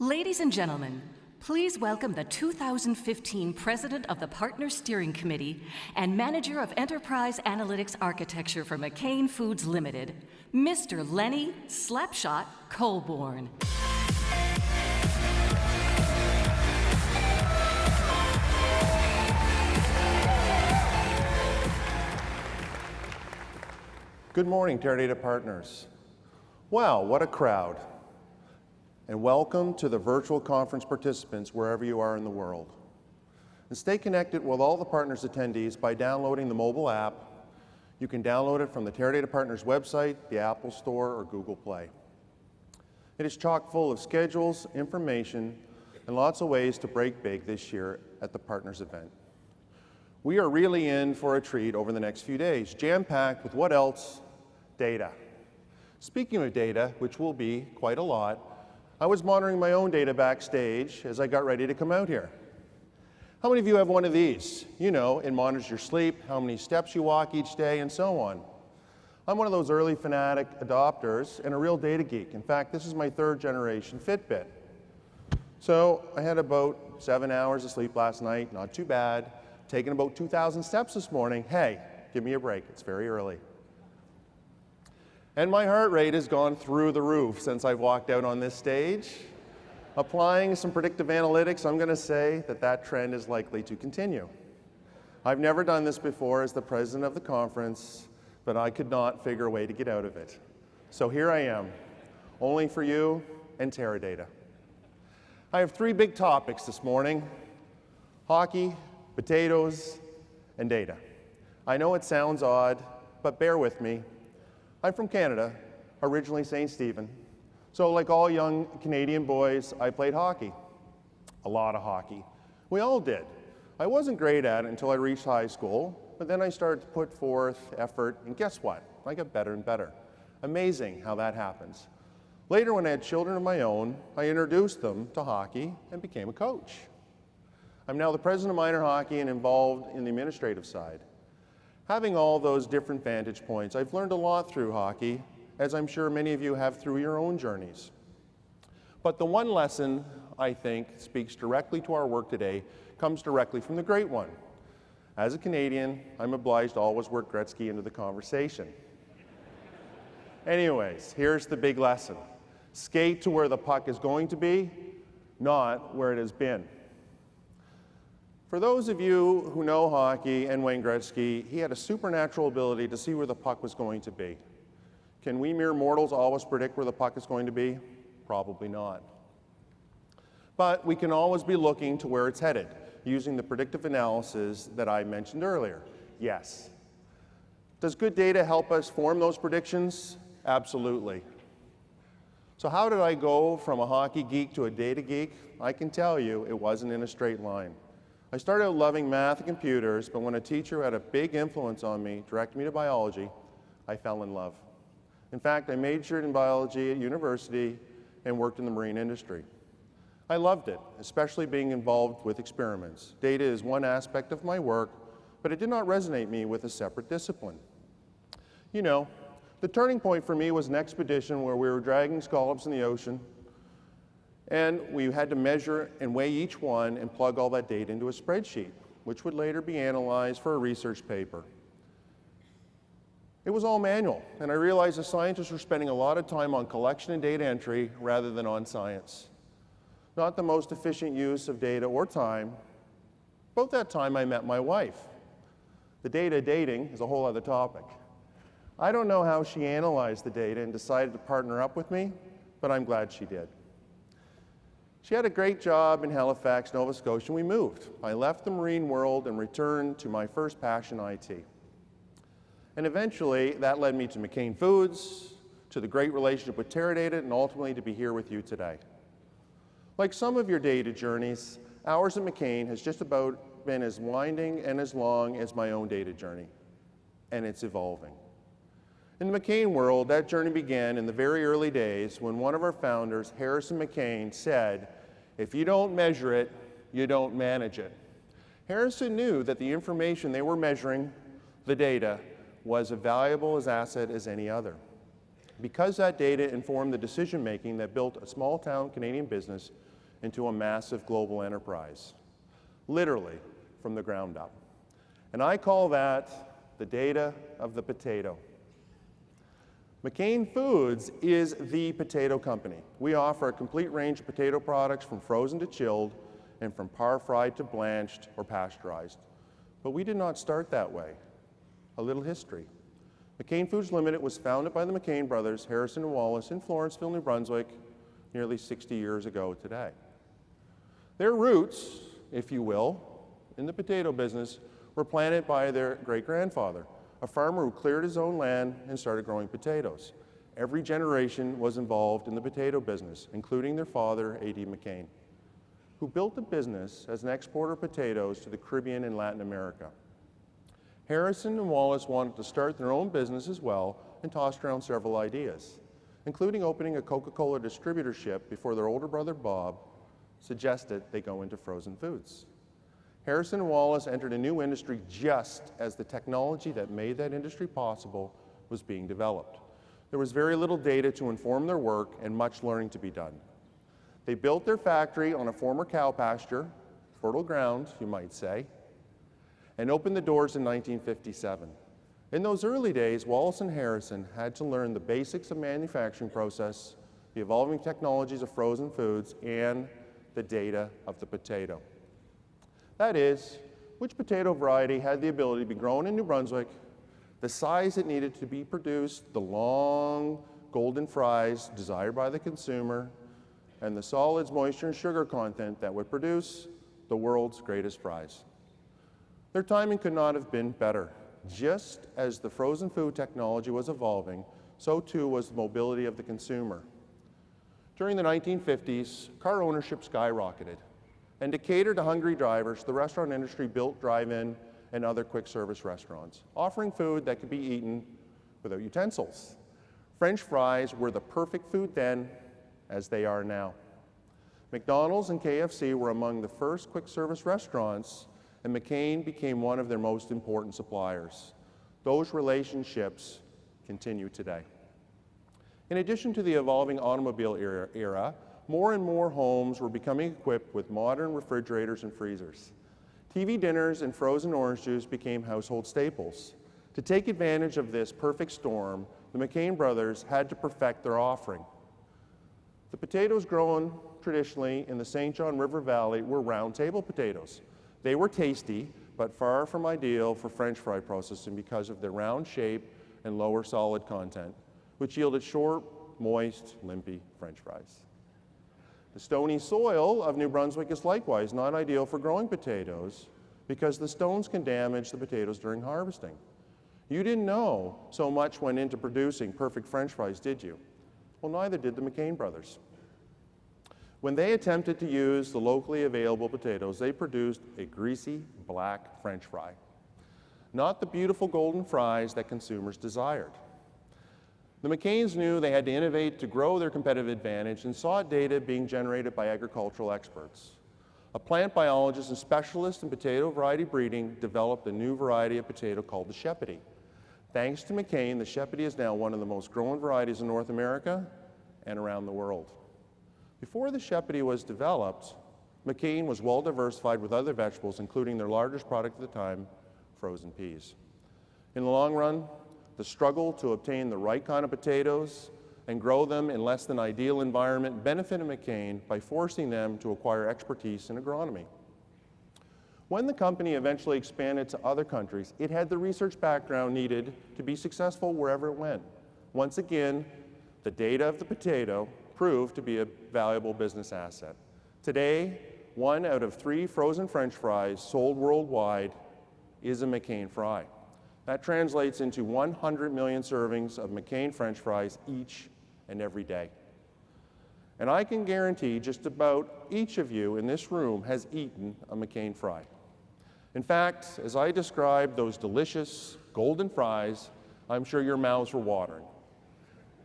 Ladies and gentlemen, please welcome the 2015 President of the Partner Steering Committee and Manager of Enterprise Analytics Architecture for McCain Foods Limited, Mr. Lennie Slapshot Colborne. Good morning, Teradata partners. Wow, what a crowd. And welcome to the virtual conference participants wherever you are in the world. And stay connected with all the partners attendees by downloading the mobile app. You can download it from the Teradata Partners website, the Apple Store, or Google Play. It is chock full of schedules, information, and lots of ways to break big this year at the Partners event. We are really in for a treat over the next few days, jam-packed with what else? Data. Speaking of data, which will be quite a lot, I was monitoring my own data backstage as I got ready to come out here. How many of you have one of these? You know, it monitors your sleep, how many steps you walk each day, and so on. I'm one of those early fanatic adopters and a real data geek. In fact, this is my third generation Fitbit. So I had about 7 hours of sleep last night, not too bad. Taking about 2,000 steps this morning. Hey, give me a break, it's very early. And my heart rate has gone through the roof since I've walked out on this stage. Applying some predictive analytics, I'm going to say that that trend is likely to continue. I've never done this before as the president of the conference, but I could not figure a way to get out of it. So here I am, only for you and Teradata. I have three big topics this morning: hockey, potatoes, and data. I know it sounds odd, but bear with me. I'm from Canada, originally St. Stephen. So like all young Canadian boys, I played hockey. A lot of hockey. We all did. I wasn't great at it until I reached high school, but then I started to put forth effort, and guess what? I got better and better. Amazing how that happens. Later, when I had children of my own, I introduced them to hockey and became a coach. I'm now the president of minor hockey and involved in the administrative side. Having all those different vantage points, I've learned a lot through hockey, as I'm sure many of you have through your own journeys. But the one lesson I think speaks directly to our work today comes directly from the great one. As a Canadian, I'm obliged to always work Gretzky into the conversation. Anyways, here's the big lesson. Skate to where the puck is going to be, not where it has been. For those of you who know hockey and Wayne Gretzky, he had a supernatural ability to see where the puck was going to be. Can we mere mortals always predict where the puck is going to be? Probably not. But we can always be looking to where it's headed, using the predictive analysis that I mentioned earlier. Yes. Does good data help us form those predictions? Absolutely. So how did I go from a hockey geek to a data geek? I can tell you it wasn't in a straight line. I started out loving math and computers, but when a teacher who had a big influence on me directed me to biology, I fell in love. In fact, I majored in biology at university and worked in the marine industry. I loved it, especially being involved with experiments. Data is one aspect of my work, but it did not resonate me with a separate discipline. You know, the turning point for me was an expedition where we were dragging scallops in the ocean, and we had to measure and weigh each one and plug all that data into a spreadsheet, which would later be analyzed for a research paper. It was all manual, and I realized the scientists were spending a lot of time on collection and data entry rather than on science. Not the most efficient use of data or time. About that time, I met my wife. The data dating is a whole other topic. I don't know how she analyzed the data and decided to partner up with me, but I'm glad she did. She had a great job in Halifax, Nova Scotia, and we moved. I left the marine world and returned to my first passion, IT. And eventually, that led me to McCain Foods, to the great relationship with Teradata, and ultimately to be here with you today. Like some of your data journeys, ours at McCain has just about been as winding and as long as my own data journey, and it's evolving. In the McCain world, that journey began in the very early days when one of our founders, Harrison McCain, said, "If you don't measure it, you don't manage it." Harrison knew that the information they were measuring, the data, was as valuable as asset as any other. Because that data informed the decision-making that built a small-town Canadian business into a massive global enterprise, literally from the ground up. And I call that the data of the potato. McCain Foods is the potato company. We offer a complete range of potato products from frozen to chilled and from par-fried to blanched or pasteurized. But we did not start that way. A little history. McCain Foods Limited was founded by the McCain brothers, Harrison and Wallace, in Florenceville, New Brunswick, nearly 60 years ago today. Their roots, if you will, in the potato business were planted by their great-grandfather, a farmer who cleared his own land and started growing potatoes. Every generation was involved in the potato business, including their father, A.D. McCain, who built a business as an exporter of potatoes to the Caribbean and Latin America. Harrison and Wallace wanted to start their own business as well and tossed around several ideas, including opening a Coca-Cola distributorship before their older brother Bob suggested they go into frozen foods. Harrison and Wallace entered a new industry just as the technology that made that industry possible was being developed. There was very little data to inform their work and much learning to be done. They built their factory on a former cow pasture, fertile ground, you might say, and opened the doors in 1957. In those early days, Wallace and Harrison had to learn the basics of manufacturing process, the evolving technologies of frozen foods, and the data of the potato. That is, which potato variety had the ability to be grown in New Brunswick, the size it needed to be produced, the long golden fries desired by the consumer, and the solids, moisture, and sugar content that would produce the world's greatest fries. Their timing could not have been better. Just as the frozen food technology was evolving, so too was the mobility of the consumer. During the 1950s, car ownership skyrocketed. And to cater to hungry drivers, the restaurant industry built drive-in and other quick service restaurants, offering food that could be eaten without utensils. French fries were the perfect food then, as they are now. McDonald's and KFC were among the first quick service restaurants, and McCain became one of their most important suppliers. Those relationships continue today. In addition to the evolving automobile era, more and more homes were becoming equipped with modern refrigerators and freezers. TV dinners and frozen orange juice became household staples. To take advantage of this perfect storm, the McCain brothers had to perfect their offering. The potatoes grown traditionally in the St. John River Valley were round table potatoes. They were tasty, but far from ideal for French fry processing because of their round shape and lower solid content, which yielded short, moist, limpy French fries. The stony soil of New Brunswick is likewise not ideal for growing potatoes because the stones can damage the potatoes during harvesting. You didn't know so much went into producing perfect French fries, did you? Well, neither did the McCain brothers. When they attempted to use the locally available potatoes, they produced a greasy black French fry, not the beautiful golden fries that consumers desired. The McCains knew they had to innovate to grow their competitive advantage and saw data being generated by agricultural experts. A plant biologist and specialist in potato variety breeding developed a new variety of potato called the Shepherdie. Thanks to McCain, the Shepherdie is now one of the most grown varieties in North America and around the world. Before the Shepherdie was developed, McCain was well diversified with other vegetables, including their largest product at the time, frozen peas. In the long run, the struggle to obtain the right kind of potatoes and grow them in less than ideal environment benefited McCain by forcing them to acquire expertise in agronomy. When the company eventually expanded to other countries, it had the research background needed to be successful wherever it went. Once again, the data of the potato proved to be a valuable business asset. Today, 1 out of 3 frozen French fries sold worldwide is a McCain fry. That translates into 100 million servings of McCain French fries each and every day. And I can guarantee just about each of you in this room has eaten a McCain fry. In fact, as I described those delicious golden fries, I'm sure your mouths were watering.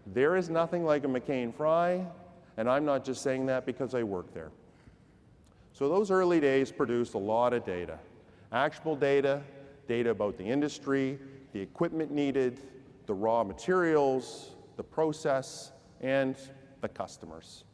There is nothing like a McCain fry, and I'm not just saying that because I work there. So those early days produced a lot of data, actionable data, data about the industry, the equipment needed, the raw materials, the process, and the customers.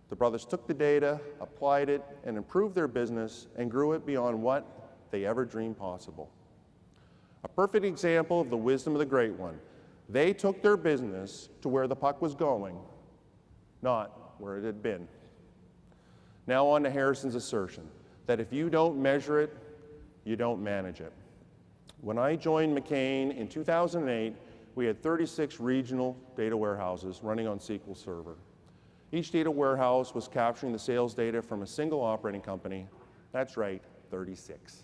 The brothers took the data, applied it, and improved their business and grew it beyond what they ever dreamed possible. A perfect example of the wisdom of the Great One. They took their business to where the puck was going, not where it had been. Now on to Harrison's assertion that if you don't measure it, you don't manage it. When I joined McCain in 2008, we had 36 regional data warehouses running on SQL Server. Each data warehouse was capturing the sales data from a single operating company. That's right, 36.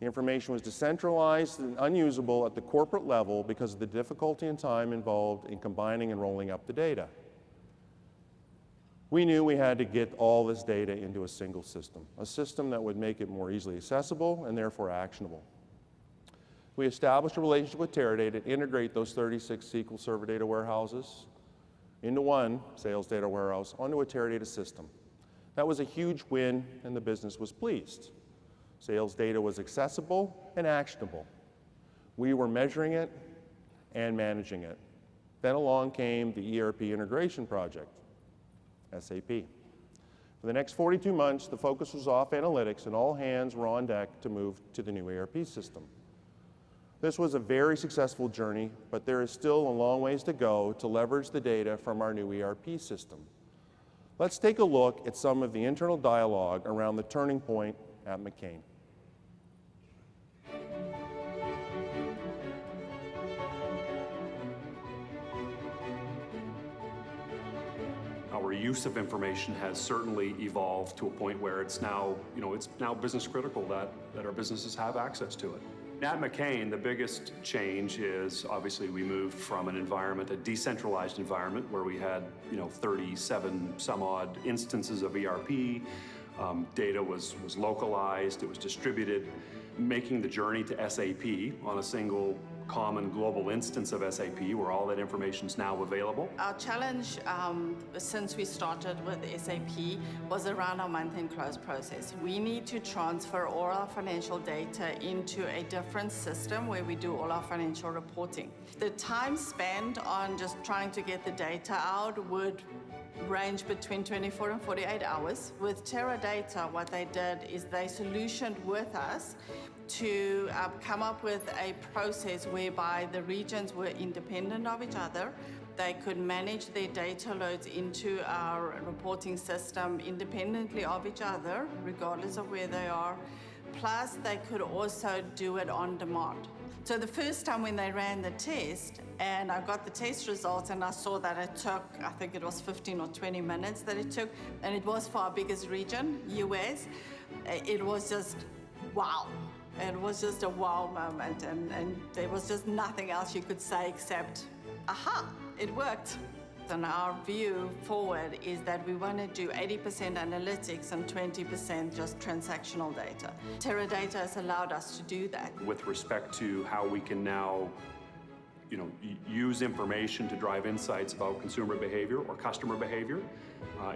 The information was decentralized and unusable at the corporate level because of the difficulty and time involved in combining and rolling up the data. We knew we had to get all this data into a single system, a system that would make it more easily accessible and therefore actionable. We established a relationship with Teradata to integrate those 36 SQL Server data warehouses into one sales data warehouse onto a Teradata system. That was a huge win, and the business was pleased. Sales data was accessible and actionable. We were measuring it and managing it. Then along came the ERP integration project, SAP. For the next 42 months, the focus was off analytics, and all hands were on deck to move to the new ERP system. This was a very successful journey, but there is still a long ways to go to leverage the data from our new ERP system. Let's take a look at some of the internal dialogue around the turning point at McCain. Our use of information has certainly evolved to a point where it's now, it's now business critical that our businesses have access to it. At McCain, the biggest change is obviously we moved from an environment, a decentralized environment, where we had 37 some odd instances of ERP. Data was localized, it was distributed, making the journey to SAP on a single common global instance of SAP where all that information is now available. Our challenge since we started with SAP was around our month-end close process. We need to transfer all our financial data into a different system where we do all our financial reporting. The time spent on just trying to get the data out would range between 24 and 48 hours. With Teradata, what they did is they solutioned with us to come up with a process whereby the regions were independent of each other. They could manage their data loads into our reporting system independently of each other, regardless of where they are. Plus, they could also do it on demand. So the first time when they ran the test, and I got the test results and I saw that it took, I think it was 15 or 20 minutes that it took, and it was for our biggest region, US, it was just wow. It was just a wow moment, and there was just nothing else you could say except, aha, it worked. And our view forward is that we want to do 80% analytics and 20% just transactional data. Teradata has allowed us to do that. With respect to how we can now use information to drive insights about consumer behavior or customer behavior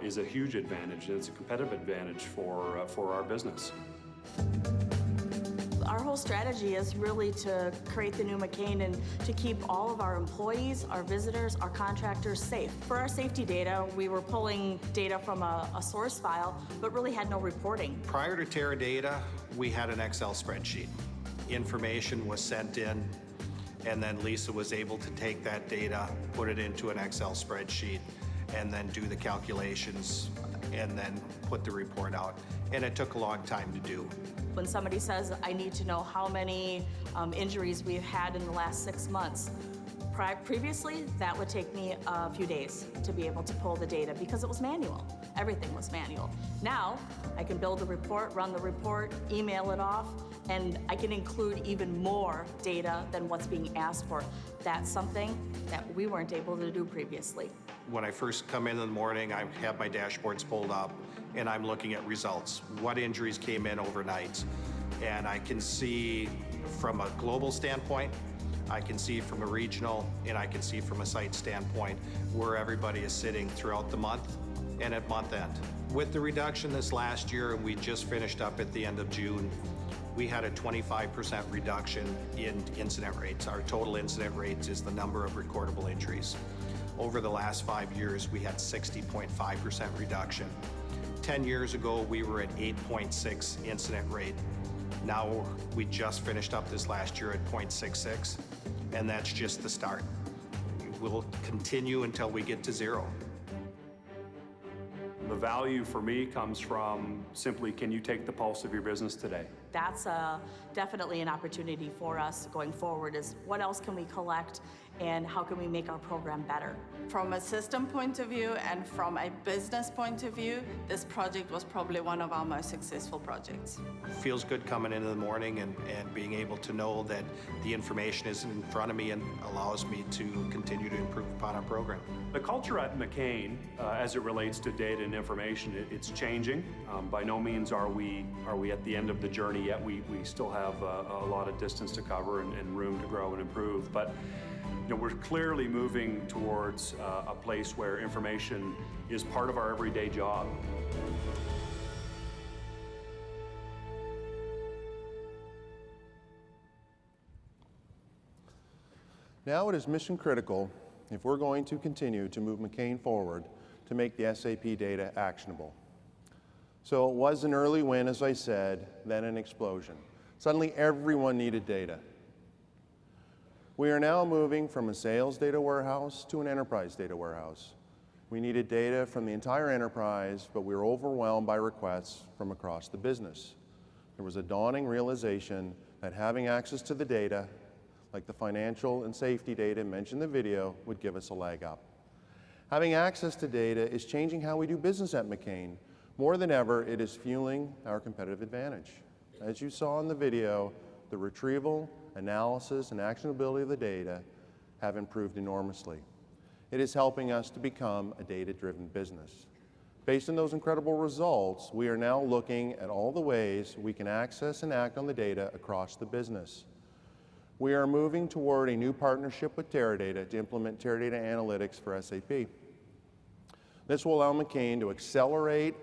is a huge advantage, and it's a competitive advantage for our business. Our whole strategy is really to create the new McCain and to keep all of our employees, our visitors, our contractors safe. For our safety data, we were pulling data from a source file, but really had no reporting. Prior to Teradata, we had an Excel spreadsheet. Information was sent in, and then Lisa was able to take that data, put it into an Excel spreadsheet, and then do the calculations, and then put the report out. And it took a long time to do. When somebody says, I need to know how many injuries we've had in the last 6 months, previously, that would take me a few days to be able to pull the data because it was manual. Everything was manual. Now, I can build a report, run the report, email it off, and I can include even more data than what's being asked for. That's something that we weren't able to do previously. When I first come in the morning, I have my dashboards pulled up, and I'm looking at results. What injuries came in overnight? And I can see from a global standpoint, I can see from a regional, and I can see from a site standpoint where everybody is sitting throughout the month and at month end. With the reduction this last year, and we just finished up at the end of June, we had a 25% reduction in incident rates. Our total incident rates is the number of recordable injuries. Over the last 5 years, we had 60.5% reduction. 10 years ago, we were at 8.6 incident rate. Now we just finished up this last year at 0.66, and that's just the start. We'll continue until we get to zero. The value for me comes from simply, can you take the pulse of your business today? That's definitely an opportunity for us going forward, is what else can we collect and how can we make our program better? From a system point of view and from a business point of view, this project was probably one of our most successful projects. Feels good coming in the morning and being able to know that the information is in front of me and allows me to continue to improve upon our program. The culture at McCain, as it relates to data and information, it's changing. By no means are we at the end of the journey yet. We still have a lot of distance to cover and room to grow and improve. But we're clearly moving towards a place where information is part of our everyday job. Now it is mission critical, if we're going to continue to move McCain forward, to make the SAP data actionable. So it was an early win, as I said, then an explosion. Suddenly everyone needed data. We are now moving from a sales data warehouse to an enterprise data warehouse. We needed data from the entire enterprise, but we were overwhelmed by requests from across the business. There was a dawning realization that having access to the data, like the financial and safety data mentioned in the video, would give us a leg up. Having access to data is changing how we do business at McCain. More than ever, it is fueling our competitive advantage. As you saw in the video, the retrieval, analysis, and actionability of the data have improved enormously. It is helping us to become a data-driven business. Based on those incredible results, we are now looking at all the ways we can access and act on the data across the business. We are moving toward a new partnership with Teradata to implement Teradata analytics for SAP. This will allow McCain to accelerate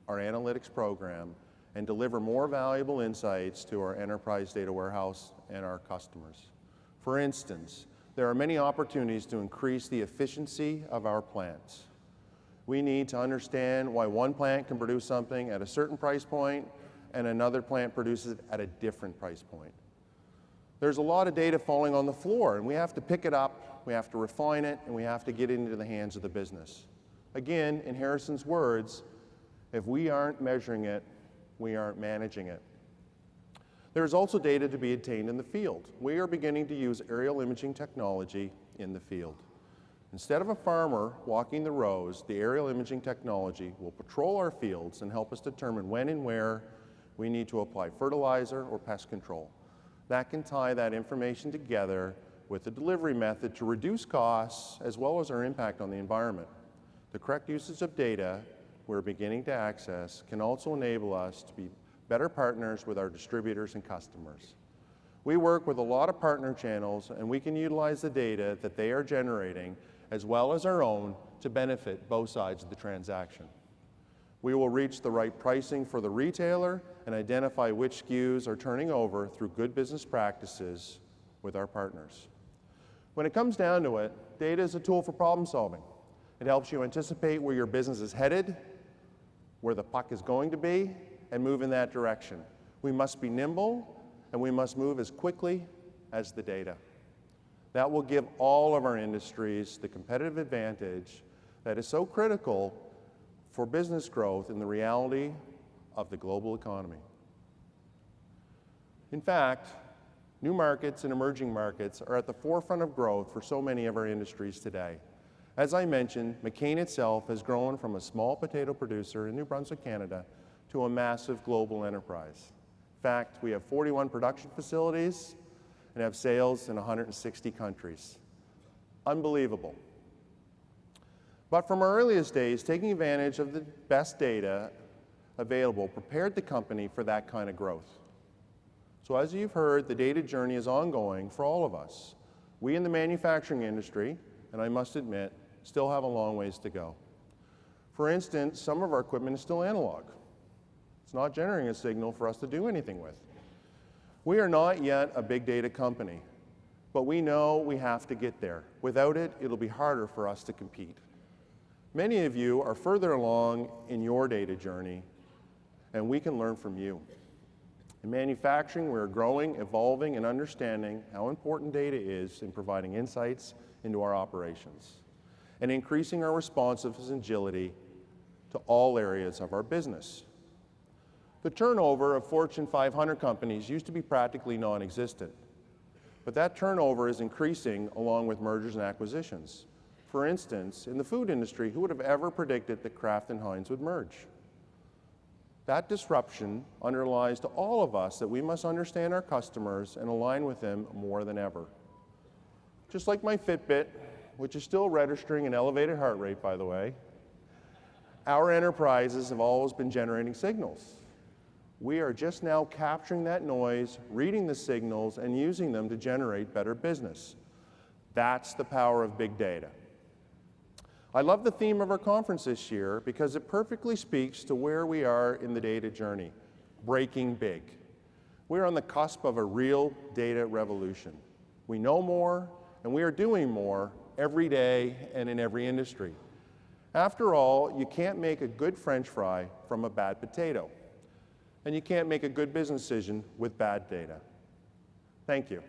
our analytics program and deliver more valuable insights to our enterprise data warehouse and our customers. For instance, there are many opportunities to increase the efficiency of our plants. We need to understand why one plant can produce something at a certain price point and another plant produces it at a different price point. There's a lot of data falling on the floor, and we have to pick it up, we have to refine it, and we have to get it into the hands of the business. Again, in Harrison's words, if we aren't measuring it, we aren't managing it. There is also data to be obtained in the field. We are beginning to use aerial imaging technology in the field. Instead of a farmer walking the rows, the aerial imaging technology will patrol our fields and help us determine when and where we need to apply fertilizer or pest control. That can tie that information together with the delivery method to reduce costs as well as our impact on the environment. The correct usage of data we're beginning to access can also enable us to be better partners with our distributors and customers. We work with a lot of partner channels, and we can utilize the data that they are generating as well as our own to benefit both sides of the transaction. We will reach the right pricing for the retailer and identify which SKUs are turning over through good business practices with our partners. When it comes down to it, data is a tool for problem solving. It helps you anticipate where your business is headed, where the puck is going to be, and move in that direction. We must be nimble, and we must move as quickly as the data. That will give all of our industries the competitive advantage that is so critical for business growth in the reality of the global economy. In fact, new markets and emerging markets are at the forefront of growth for so many of our industries today. As I mentioned, McCain itself has grown from a small potato producer in New Brunswick, Canada, to a massive global enterprise. In fact, we have 41 production facilities and have sales in 160 countries. Unbelievable. But from our earliest days, taking advantage of the best data available prepared the company for that kind of growth. So as you've heard, the data journey is ongoing for all of us. We in the manufacturing industry, and I must admit, still have a long ways to go. For instance, some of our equipment is still analog. It's not generating a signal for us to do anything with. We are not yet a big data company. But we know we have to get there. Without it, it'll be harder for us to compete. Many of you are further along in your data journey, and we can learn from you. In manufacturing, we're growing, evolving, and understanding how important data is in providing insights into our operations and increasing our responsiveness and agility to all areas of our business. The turnover of Fortune 500 companies used to be practically non-existent, but that turnover is increasing along with mergers and acquisitions. For instance, in the food industry, who would have ever predicted that Kraft and Heinz would merge? That disruption underlies to all of us that we must understand our customers and align with them more than ever. Just like my Fitbit, which is still registering an elevated heart rate, by the way, our enterprises have always been generating signals. We are just now capturing that noise, reading the signals, and using them to generate better business. That's the power of big data. I love the theme of our conference this year because it perfectly speaks to where we are in the data journey, breaking big. We're on the cusp of a real data revolution. We know more, and we are doing more every day and in every industry. After all, you can't make a good French fry from a bad potato, and you can't make a good business decision with bad data. Thank you.